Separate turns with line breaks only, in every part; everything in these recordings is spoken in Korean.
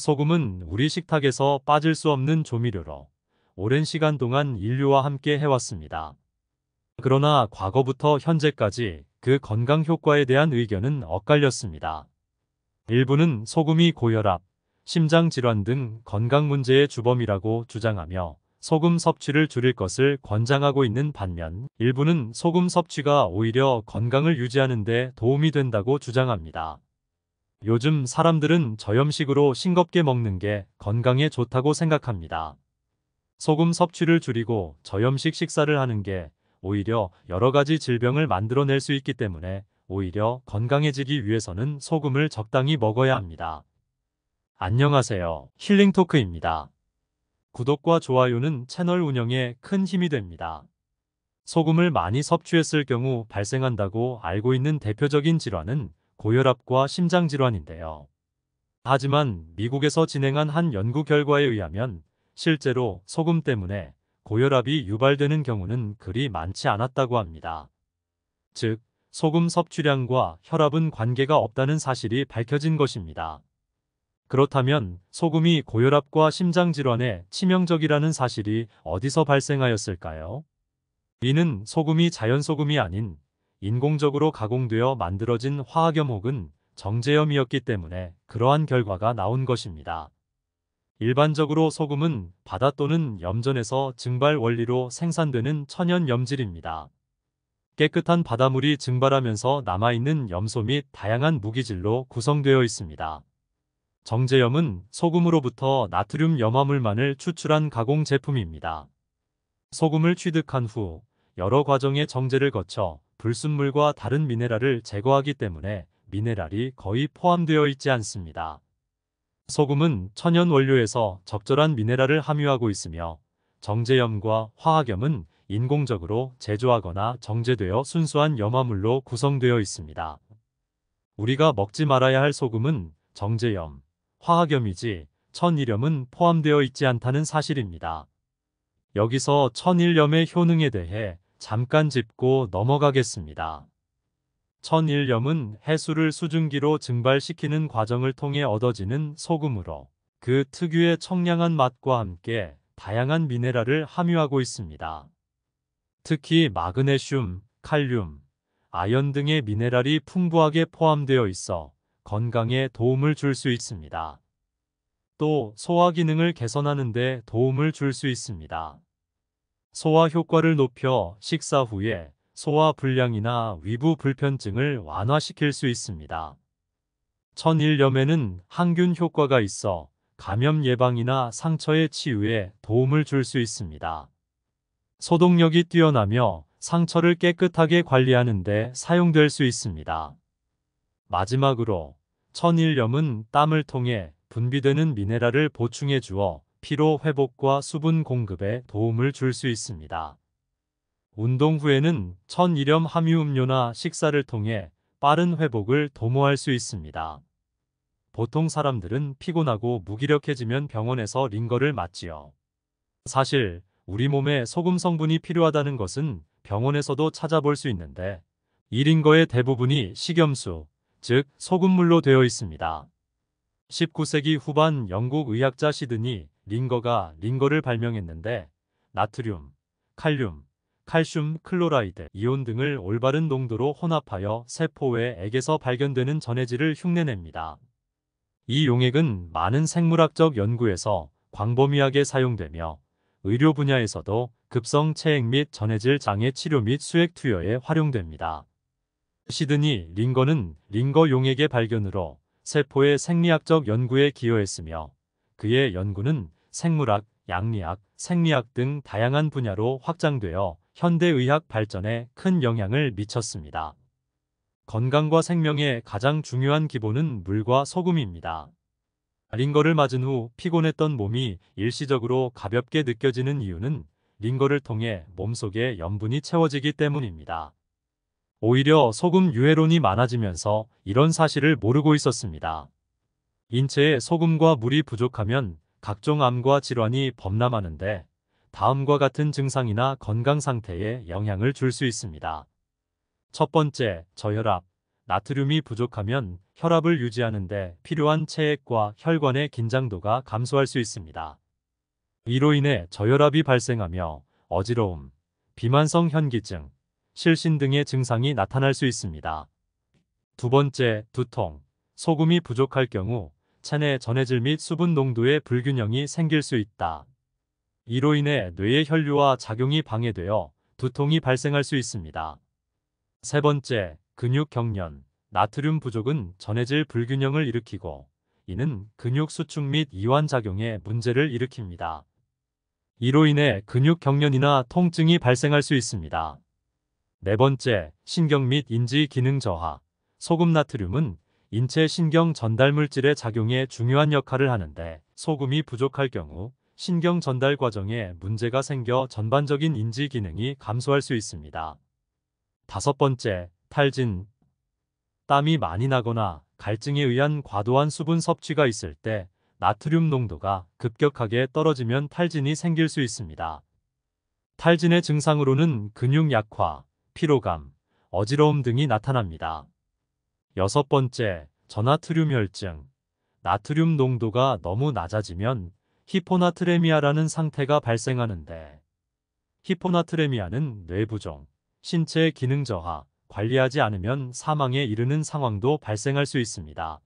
소금은 우리 식탁에서 빠질 수 없는 조미료로 오랜 시간 동안 인류와 함께 해왔습니다. 그러나 과거부터 현재까지 그 건강 효과에 대한 의견은 엇갈렸습니다. 일부는 소금이 고혈압, 심장질환 등 건강 문제의 주범이라고 주장하며 소금 섭취를 줄일 것을 권장하고 있는 반면, 일부는 소금 섭취가 오히려 건강을 유지하는 데 도움이 된다고 주장합니다. 요즘 사람들은 저염식으로 싱겁게 먹는 게 건강에 좋다고 생각합니다. 소금 섭취를 줄이고 저염식 식사를 하는 게 오히려 여러 가지 질병을 만들어낼 수 있기 때문에 오히려 건강해지기 위해서는 소금을 적당히 먹어야 합니다. 안녕하세요. 힐링토크입니다. 구독과 좋아요는 채널 운영에 큰 힘이 됩니다. 소금을 많이 섭취했을 경우 발생한다고 알고 있는 대표적인 질환은 고혈압과 심장질환인데요. 하지만 미국에서 진행한 한 연구 결과에 의하면 실제로 소금 때문에 고혈압이 유발되는 경우는 그리 많지 않았다고 합니다. 즉, 소금 섭취량과 혈압은 관계가 없다는 사실이 밝혀진 것입니다. 그렇다면 소금이 고혈압과 심장질환에 치명적이라는 사실이 어디서 발생하였을까요? 이는 소금이 자연소금이 아닌 인공적으로 가공되어 만들어진 화학염 혹은 정제염이었기 때문에 그러한 결과가 나온 것입니다. 일반적으로 소금은 바다 또는 염전에서 증발 원리로 생산되는 천연 염질입니다. 깨끗한 바닷물이 증발하면서 남아있는 염소 및 다양한 무기질로 구성되어 있습니다. 정제염은 소금으로부터 나트륨 염화물만을 추출한 가공 제품입니다. 소금을 취득한 후 여러 과정의 정제를 거쳐 불순물과 다른 미네랄을 제거하기 때문에 미네랄이 거의 포함되어 있지 않습니다. 소금은 천연 원료에서 적절한 미네랄을 함유하고 있으며 정제염과 화학염은 인공적으로 제조하거나 정제되어 순수한 염화물로 구성되어 있습니다. 우리가 먹지 말아야 할 소금은 정제염, 화학염이지 천일염은 포함되어 있지 않다는 사실입니다. 여기서 천일염의 효능에 대해 잠깐 짚고 넘어가겠습니다. 천일염은 해수를 수증기로 증발시키는 과정을 통해 얻어지는 소금으로 그 특유의 청량한 맛과 함께 다양한 미네랄을 함유하고 있습니다. 특히 마그네슘, 칼륨, 아연 등의 미네랄이 풍부하게 포함되어 있어 건강에 도움을 줄 수 있습니다. 또 소화 기능을 개선하는 데 도움을 줄 수 있습니다. 소화 효과를 높여 식사 후에 소화 불량이나 위부 불편증을 완화시킬 수 있습니다. 천일염에는 항균 효과가 있어 감염 예방이나 상처의 치유에 도움을 줄 수 있습니다. 소독력이 뛰어나며 상처를 깨끗하게 관리하는 데 사용될 수 있습니다. 마지막으로 천일염은 땀을 통해 분비되는 미네랄을 보충해 주어 피로 회복과 수분 공급에 도움을 줄 수 있습니다. 운동 후에는 천일염 함유 음료나 식사를 통해 빠른 회복을 도모할 수 있습니다. 보통 사람들은 피곤하고 무기력해지면 병원에서 링거를 맞지요. 사실 우리 몸에 소금 성분이 필요하다는 것은 병원에서도 찾아볼 수 있는데 이 링거의 대부분이 식염수, 즉 소금물로 되어 있습니다. 19세기 후반 영국 의학자 시드니 링거가 링거를 발명했는데 나트륨, 칼륨, 칼슘 클로라이드, 이온 등을 올바른 농도로 혼합하여 세포 외 액에서 발견되는 전해질을 흉내냅니다. 이 용액은 많은 생물학적 연구에서 광범위하게 사용되며 의료 분야에서도 급성 체액 및 전해질 장애 치료 및 수액 투여에 활용됩니다. 시드니 링거는 링거 용액의 발견으로 세포의 생리학적 연구에 기여했으며 그의 연구는 생물학, 양리학, 생리학 등 다양한 분야로 확장되어 현대의학 발전에 큰 영향을 미쳤습니다. 건강과 생명의 가장 중요한 기본은 물과 소금입니다. 링거를 맞은 후 피곤했던 몸이 일시적으로 가볍게 느껴지는 이유는 링거를 통해 몸속에 염분이 채워지기 때문입니다. 오히려 소금 유해론이 많아지면서 이런 사실을 모르고 있었습니다. 인체에 소금과 물이 부족하면 각종 암과 질환이 범람하는데 다음과 같은 증상이나 건강 상태에 영향을 줄 수 있습니다. 첫 번째, 저혈압, 나트륨이 부족하면 혈압을 유지하는 데 필요한 체액과 혈관의 긴장도가 감소할 수 있습니다. 이로 인해 저혈압이 발생하며 어지러움, 비만성 현기증, 실신 등의 증상이 나타날 수 있습니다. 두 번째, 두통. 소금이 부족할 경우 체내 전해질 및 수분 농도의 불균형이 생길 수 있다. 이로 인해 뇌의 혈류와 작용이 방해되어 두통이 발생할 수 있습니다. 세 번째, 근육 경련. 나트륨 부족은 전해질 불균형을 일으키고 이는 근육 수축 및 이완 작용에 문제를 일으킵니다. 이로 인해 근육 경련이나 통증이 발생할 수 있습니다. 네 번째, 신경 및 인지 기능 저하. 소금 나트륨은 인체 신경 전달 물질의 작용에 중요한 역할을 하는데 소금이 부족할 경우 신경 전달 과정에 문제가 생겨 전반적인 인지 기능이 감소할 수 있습니다. 다섯 번째, 탈진. 땀이 많이 나거나 갈증에 의한 과도한 수분 섭취가 있을 때 나트륨 농도가 급격하게 떨어지면 탈진이 생길 수 있습니다. 탈진의 증상으로는 근육 약화, 피로감, 어지러움 등이 나타납니다. 여섯 번째, 저나트륨 혈증. 나트륨 농도가 너무 낮아지면 히포나트레미아라는 상태가 발생하는데 히포나트레미아는 뇌부종, 신체의 기능 저하, 관리하지 않으면 사망에 이르는 상황도 발생할 수 있습니다.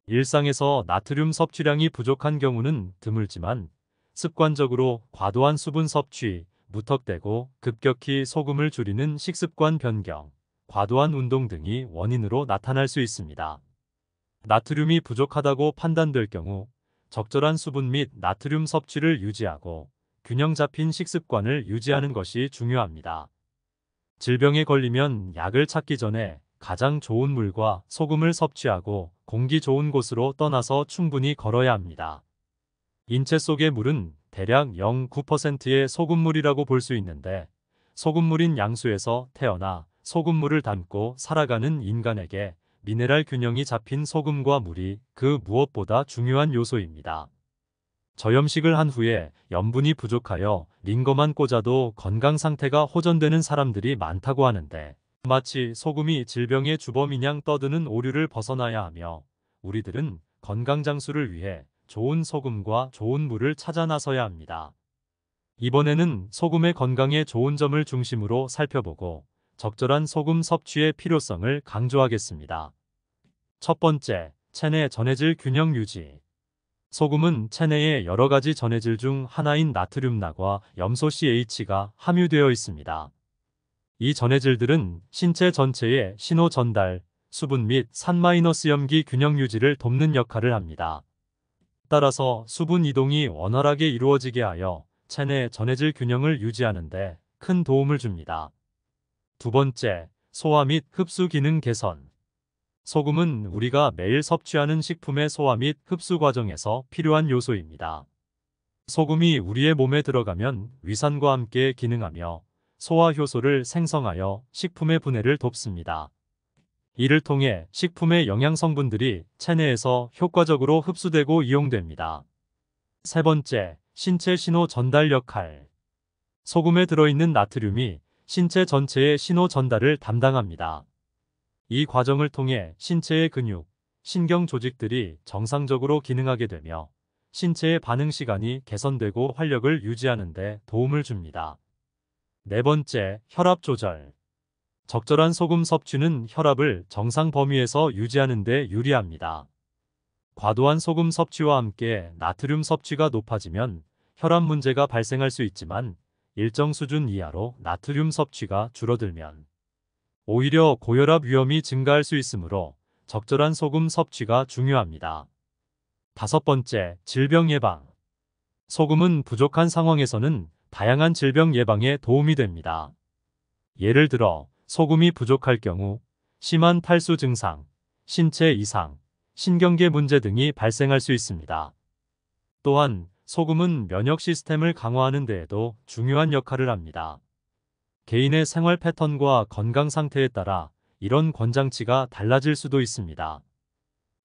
일상에서 나트륨 섭취량이 부족한 경우는 드물지만 습관적으로 과도한 수분 섭취, 무턱대고 급격히 소금을 줄이는 식습관 변경, 과도한 운동 등이 원인으로 나타날 수 있습니다. 나트륨이 부족하다고 판단될 경우 적절한 수분 및 나트륨 섭취를 유지하고 균형 잡힌 식습관을 유지하는 것이 중요합니다. 질병에 걸리면 약을 찾기 전에 가장 좋은 물과 소금을 섭취하고 공기 좋은 곳으로 떠나서 충분히 걸어야 합니다. 인체 속의 물은 대략 0.9%의 소금물이라고 볼 수 있는데 소금물인 양수에서 태어나 소금물을 담고 살아가는 인간에게 미네랄 균형이 잡힌 소금과 물이 그 무엇보다 중요한 요소입니다. 저염식을 한 후에 염분이 부족하여 링거만 꽂아도 건강 상태가 호전되는 사람들이 많다고 하는데 마치 소금이 질병의 주범이냥 떠드는 오류를 벗어나야 하며 우리들은 건강 장수를 위해 좋은 소금과 좋은 물을 찾아 나서야 합니다. 이번에는 소금의 건강에 좋은 점을 중심으로 살펴보고 적절한 소금 섭취의 필요성을 강조하겠습니다. 첫 번째, 체내 전해질 균형 유지. 소금은 체내의 여러 가지 전해질 중 하나인 나트륨나과 염소 CH가 함유되어 있습니다. 이 전해질들은 신체 전체의 신호 전달, 수분 및 산마이너스 염기 균형 유지를 돕는 역할을 합니다. 따라서 수분 이동이 원활하게 이루어지게 하여 체내 전해질 균형을 유지하는 데 큰 도움을 줍니다. 두 번째, 소화 및 흡수 기능 개선. 소금은 우리가 매일 섭취하는 식품의 소화 및 흡수 과정에서 필요한 요소입니다. 소금이 우리의 몸에 들어가면 위산과 함께 기능하며 소화 효소를 생성하여 식품의 분해를 돕습니다. 이를 통해 식품의 영양 성분들이 체내에서 효과적으로 흡수되고 이용됩니다. 세 번째, 신체 신호 전달 역할. 소금에 들어있는 나트륨이 신체 전체의 신호 전달을 담당합니다. 이 과정을 통해 신체의 근육, 신경 조직들이 정상적으로 기능하게 되며 신체의 반응 시간이 개선되고 활력을 유지하는 데 도움을 줍니다. 네 번째, 혈압 조절. 적절한 소금 섭취는 혈압을 정상 범위에서 유지하는 데 유리합니다. 과도한 소금 섭취와 함께 나트륨 섭취가 높아지면 혈압 문제가 발생할 수 있지만 일정 수준 이하로 나트륨 섭취가 줄어들면 오히려 고혈압 위험이 증가할 수 있으므로 적절한 소금 섭취가 중요합니다. 다섯 번째, 질병 예방. 소금은 부족한 상황에서는 다양한 질병 예방에 도움이 됩니다. 예를 들어 소금이 부족할 경우 심한 탈수 증상, 신체 이상, 신경계 문제 등이 발생할 수 있습니다. 또한 소금은 면역 시스템을 강화하는 데에도 중요한 역할을 합니다. 개인의 생활 패턴과 건강 상태에 따라 이런 권장치가 달라질 수도 있습니다.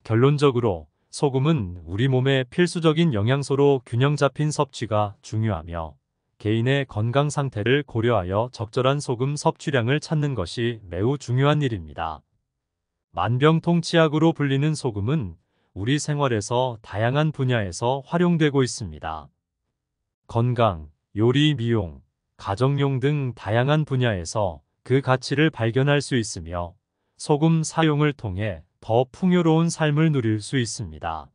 결론적으로 소금은 우리 몸의 필수적인 영양소로 균형 잡힌 섭취가 중요하며 개인의 건강 상태를 고려하여 적절한 소금 섭취량을 찾는 것이 매우 중요한 일입니다. 만병통치약으로 불리는 소금은 우리 생활에서 다양한 분야에서 활용되고 있습니다. 건강, 요리, 미용, 가정용 등 다양한 분야에서 그 가치를 발견할 수 있으며 소금 사용을 통해 더 풍요로운 삶을 누릴 수 있습니다.